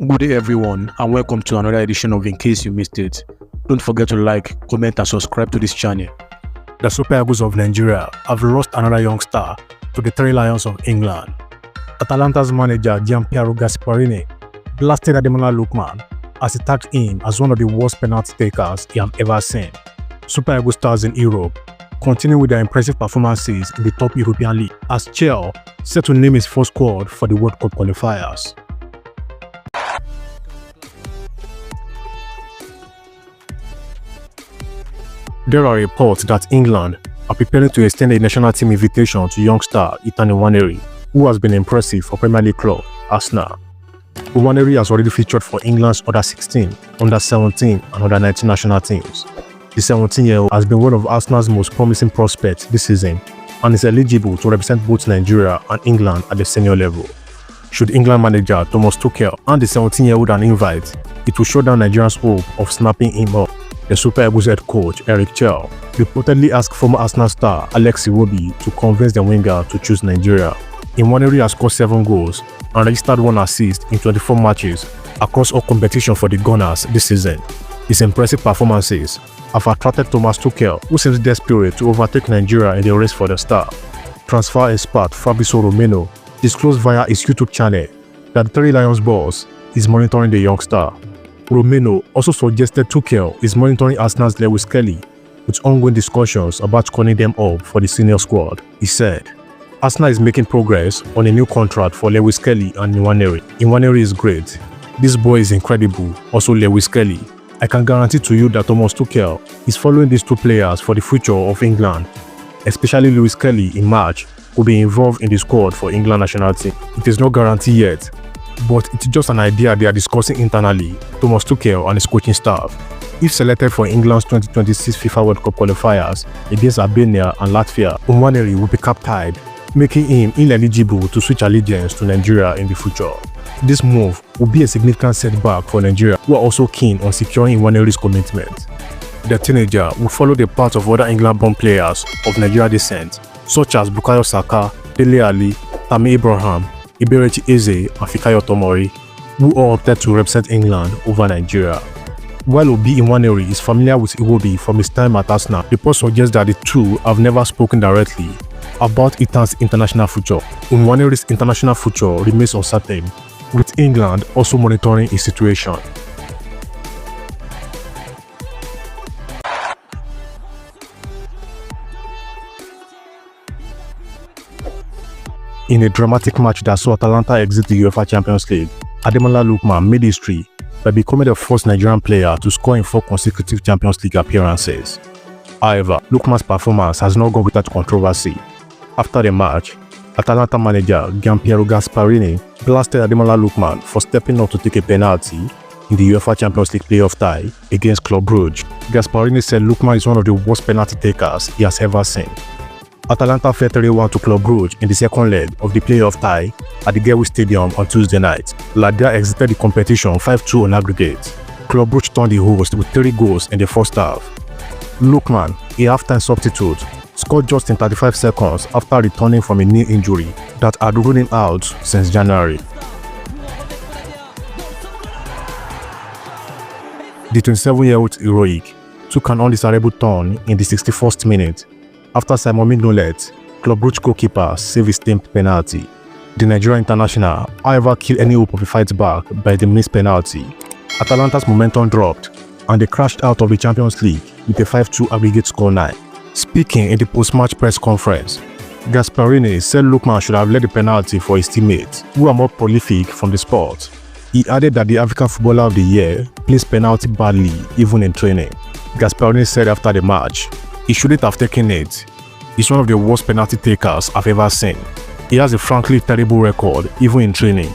Good day everyone and welcome to another edition of In Case You Missed It. Don't forget to like, comment and subscribe to this channel. The Super Eagles of Nigeria have lost another young star to the Three Lions of England. Atalanta's manager Gianpiero Gasparini blasted Ademola Lookman as he tagged him as one of the worst penalty takers he has ever seen. Super Eagles stars in Europe continue with their impressive performances in the top European league as Chelle set to name his first squad for the World Cup qualifiers. There are reports that England are preparing to extend a national team invitation to young star Nwaneri, who has been impressive for Premier League club Arsenal. Nwaneri has already featured for England's under-16, under-17 and under-19 national teams. The 17-year-old has been one of Arsenal's most promising prospects this season and is eligible to represent both Nigeria and England at the senior level. Should England manager Thomas Tuchel and the 17-year-old an invite, it will show down Nigeria's hope of snapping him up. The Super Eagles head coach Chelle reportedly asked former Arsenal star Alex Iwobi to convince the winger to choose Nigeria. Nwaneri has scored 7 goals and registered 1 assist in 24 matches across all competitions for the Gunners this season. His impressive performances have attracted Thomas Tuchel, who seems desperate to overtake Nigeria in the race for the star. Transfer expert Fabrizio Romano disclosed via his YouTube channel that the Three Lions boss is monitoring the young star. Romano also suggested Tuchel is monitoring Arsenal's Lewis Kelly with ongoing discussions about calling them up for the senior squad. He said, Arsenal is making progress on a new contract for Lewis Kelly and Nwaneri. Nwaneri is great. This boy is incredible. Also Lewis Kelly. I can guarantee to you that Thomas Tuchel is following these 2 players for the future of England. Especially Lewis Kelly in March will be involved in the squad for England national team. It is not guaranteed yet, but it's just an idea they are discussing internally, Thomas Tuchel and his coaching staff. If selected for England's 2026 FIFA World Cup qualifiers against Albania and Latvia, Nwaneri will be cap-tied, making him ineligible to switch allegiance to Nigeria in the future. This move will be a significant setback for Nigeria, who are also keen on securing Nwaneri's commitment. The teenager will follow the path of other England-born players of Nigeria descent, such as Bukayo Saka, Dele Alli, Tammy Abraham, Iberechi Eze and Fikayo Tomori, who all opted to represent England over Nigeria. While Nwaneri is familiar with Iwobi from his time at Arsenal, reports suggest that the two have never spoken directly about Ethan's international future. Nwaneri's international future remains uncertain, with England also monitoring his situation. In a dramatic match that saw Atalanta exit the UEFA Champions League, Ademola Lookman made history by becoming the first Nigerian player to score in 4 consecutive Champions League appearances. However, Lookman's performance has not gone without controversy. After the match, Atalanta manager Gianpiero Gasparini blasted Ademola Lookman for stepping up to take a penalty in the UEFA Champions League playoff tie against Club Brugge. Gasparini said Lookman is one of the worst penalty takers he has ever seen. Atalanta fell 3-1 to Club Brugge in the second leg of the playoff tie at the Gateway Stadium on Tuesday night. Ladia exited the competition 5-2 on aggregate. Club Brugge turned the host with 3 goals in the first half. Lookman, a half-time substitute, scored just in 35 seconds after returning from a knee injury that had ruled him out since January. The 27-year-old heroic took an undesirable turn in the 61st minute after Simon Mignolet, Club Brugge goalkeeper, saved his team penalty. The Nigerian international, however, killed any hope of a fight back by the missed penalty. Atalanta's momentum dropped and they crashed out of the Champions League with a 5-2 aggregate scoreline. Speaking in the post-match press conference, Gasparini said Lookman should have led the penalty for his teammates, who are more prolific from the sport. He added that the African Footballer of the Year plays penalty badly even in training. Gasparini said after the match, he shouldn't have taken it. He's one of the worst penalty takers I've ever seen. He has a frankly terrible record even in training.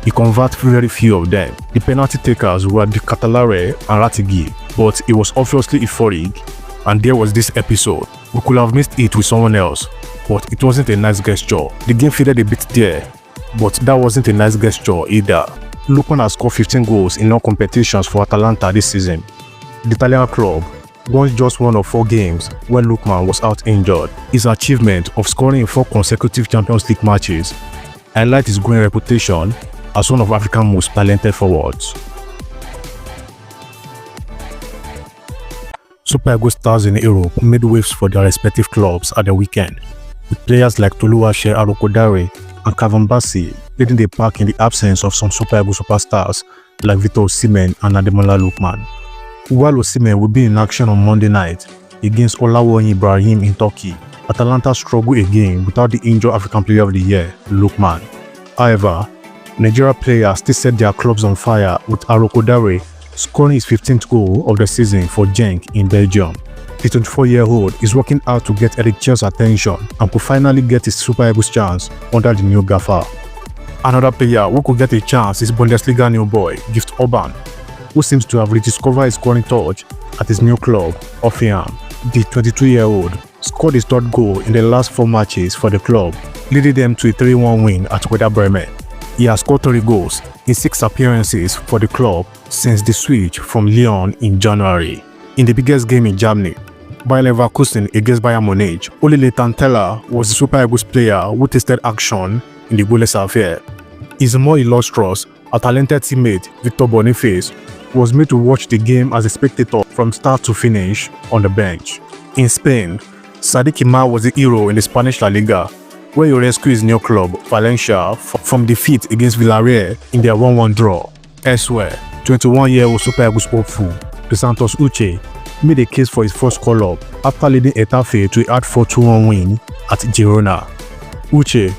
He converts very few of them. The penalty takers were the Catalare and Ratigui, but it was obviously euphoric. And there was this episode. We could have missed it with someone else, but it wasn't a nice gesture. The game faded a bit there, but that wasn't a nice gesture either. Lookman has scored 15 goals in all competitions for Atalanta this season. The Italian club won just 1 of 4 games when Lookman was out injured. His achievement of scoring in 4 consecutive Champions League matches highlights his growing reputation as one of Africa's most talented forwards. Super Eagles stars in Europe made waves for their respective clubs at the weekend, with players like Toluwaseun Arokodare and Calvin Bassey leading the pack in the absence of some Super Eagles superstars like Victor Osimhen and Ademola Lookman. While Osimhen will be in action on Monday night against Olawoyin Ibrahim in Turkey, Atalanta struggled again without the injured African Player of the Year, Lookman. However, Nigeria players still set their clubs on fire, with Arokodare scoring his 15th goal of the season for Genk in Belgium. The 24-year-old is working hard to get Eric Chelle's attention and could finally get his Super Eagles chance under the new gaffer. Another player who could get a chance is Bundesliga new boy Gift Orban, who seems to have rediscovered his scoring touch at his new club, Hoffenheim. The 22-year-old scored his third goal in the last 4 matches for the club, leading them to a 3-1 win at Werder Bremen. He has scored 3 goals in 6 appearances for the club since the switch from Lyon in January. In the biggest game in Germany, Bayer Leverkusen against Bayern Munich, only Leighton Teller was the Super Eagles player who tasted action in the goalless affair. His more illustrious, a talented teammate, Victor Boniface, was made to watch the game as a spectator from start to finish on the bench. In Spain, Sadik Imar was the hero in the Spanish La Liga, where he rescued his new club, Valencia, from defeat against Villarreal in their 1-1 draw. Elsewhere, 21-year-old Super Eagles hopeful, De Santos Uche, made a case for his first call-up after leading Getafe to a hard 4-2-1 win at Girona. Uche,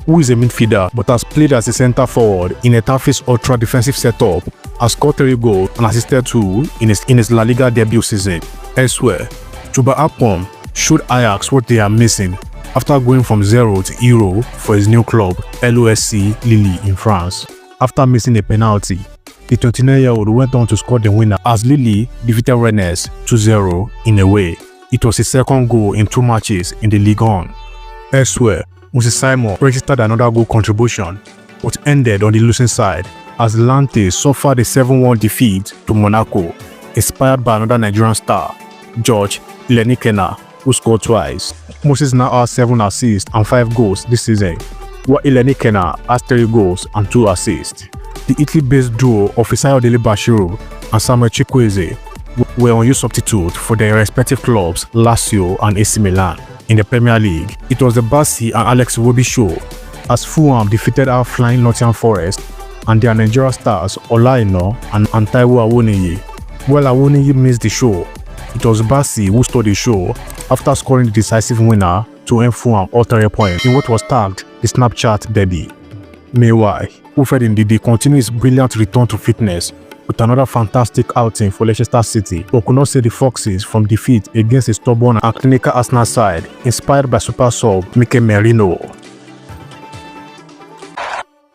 who is a midfielder but has played as a centre forward in Getafe's ultra-defensive setup, has scored 3 goals and assisted 2 in his La Liga debut season. Elsewhere, Chuba Akpom showed Ajax what they are missing after going from 0 to hero for his new club, LOSC Lille in France. After missing a penalty, the 29-year-old went on to score the winner as Lille defeated Rennes 2-0 in a way. It was his second goal in 2 matches in the Ligue 1. Elsewhere, Moses Simon registered another goal contribution, but ended on the losing side as Lante suffered a 7-1 defeat to Monaco, inspired by another Nigerian star, George Ilenikena, who scored twice. Moses now has 7 assists and 5 goals this season, while Ilenikena has 3 goals and 2 assists. The Italy-based duo of Isayodele Bashiru and Samuel Chukwueze were unused substitutes for their respective clubs Lazio and AC Milan. In the Premier League, it was the Bassey and Alex Iwobi show as Fulham defeated our flying Nottingham Forest and their Nigeria stars Olaino and Taiwo Awoniyi. While Awoniyi missed the show, it was Bassey who stole the show after scoring the decisive winner to earn Fulham all 3 points in what was tagged the Snapchat Derby. Meanwhile, Wilfred Ndidi continued his brilliant return to fitness with another fantastic outing for Leicester City, but could not save the Foxes from defeat against a stubborn and clinical Arsenal side inspired by super sub Mikel Merino.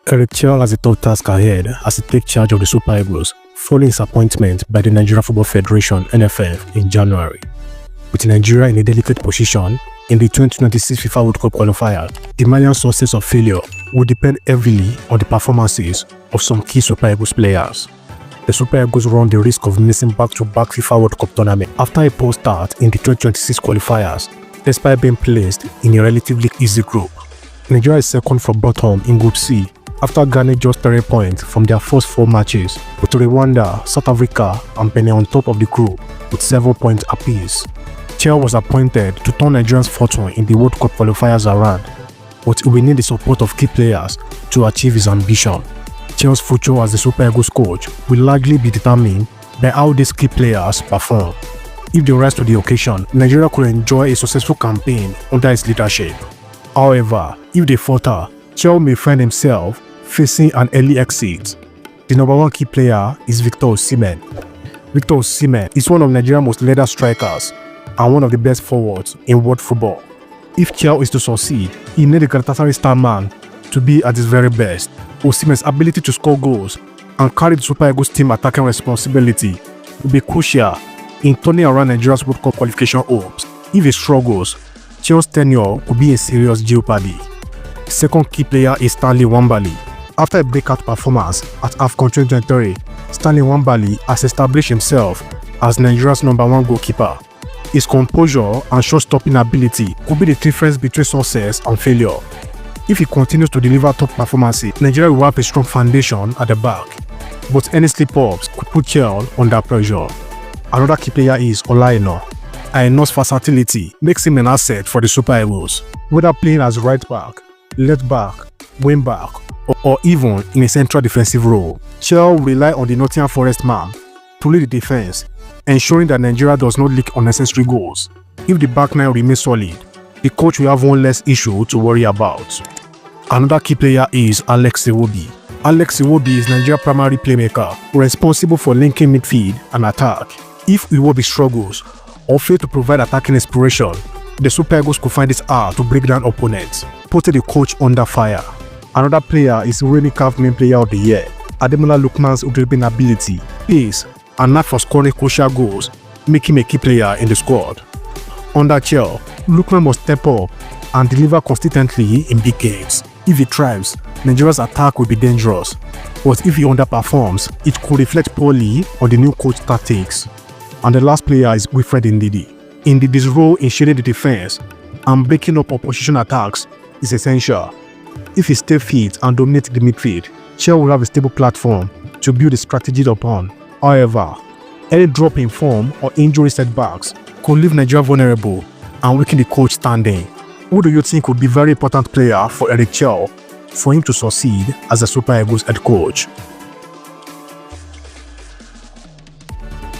Eric Chelle has a tough task ahead as he takes charge of the Super Eagles following his appointment by the Nigerian Football Federation (NFF) in January. With Nigeria in a delicate position in the 2026 FIFA World Cup qualifier, the Malian success or failure will depend heavily on the performances of some key Super Eagles players. The Super Eagles run the risk of missing back-to-back FIFA World Cup tournament after a poor start in the 2026 qualifiers, despite being placed in a relatively easy group. Nigeria is second from bottom in Group C after garnering just 3 points from their first 4 matches, with Rwanda, South Africa and Benin on top of the group with 7 points apiece. Chelle was appointed to turn Nigeria's fortune in the World Cup qualifiers around, but he will need the support of key players to achieve his ambition. Chelle's future as the Super Eagles coach will largely be determined by how these key players perform. If they rise to the occasion, Nigeria could enjoy a successful campaign under his leadership. However, if they falter, Chelle may find himself facing an early exit. The number 1 key player is Victor Osimhen. Victor Osimhen is one of Nigeria's most lethal strikers and one of the best forwards in world football. If Chelle is to succeed, he needs a Galatasaray star man to be at his very best. Osimhen's ability to score goals and carry the Super Eagles team attacking responsibility will be crucial in turning around Nigeria's World Cup qualification hopes. If he struggles, Chelle's tenure could be a serious jeopardy. The second key player is Stanley Nwabali. After a breakout performance at AFCON 2023, Stanley Nwabali has established himself as Nigeria's number 1 goalkeeper. His composure and shot-stopping ability could be the difference between success and failure. If he continues to deliver top performances, Nigeria will have a strong foundation at the back. But any slip-ups could put Chelle under pressure. Another key player is Olaino. Aino's versatility makes him an asset for the Super Eagles. Whether playing as right back, left back, wing back, or even in a central defensive role, Chelle will rely on the Nottingham Forest man to lead the defense, ensuring that Nigeria does not leak unnecessary goals. If the back nine remains solid, the coach will have one less issue to worry about. Another key player is Alex Iwobi. Alex Iwobi is Nigeria's primary playmaker, responsible for linking midfield and attack. If Iwobi struggles or fails to provide attacking inspiration, the Super Eagles could find it hard to break down opponents, putting the coach under fire. Another player is reigning CAF Main Player of the Year. Ademola Lookman's dribbling ability, pace, and knack for scoring crucial goals make him a key player in the squad. Under Chelle, Lookman must step up and deliver consistently in big games. If he thrives, Nigeria's attack will be dangerous, but if he underperforms, it could reflect poorly on the new coach's tactics. And the last player is Wilfred Ndidi. Ndidi's role in shading the defense and breaking up opposition attacks is essential. If he stays fit and dominates the midfield, Chelle will have a stable platform to build a strategy upon. However, any drop in form or injury setbacks could leave Nigeria vulnerable and weaken the coach standing. Who do you think would be a very important player for Eric Chelle for him to succeed as a Super Eagles head coach?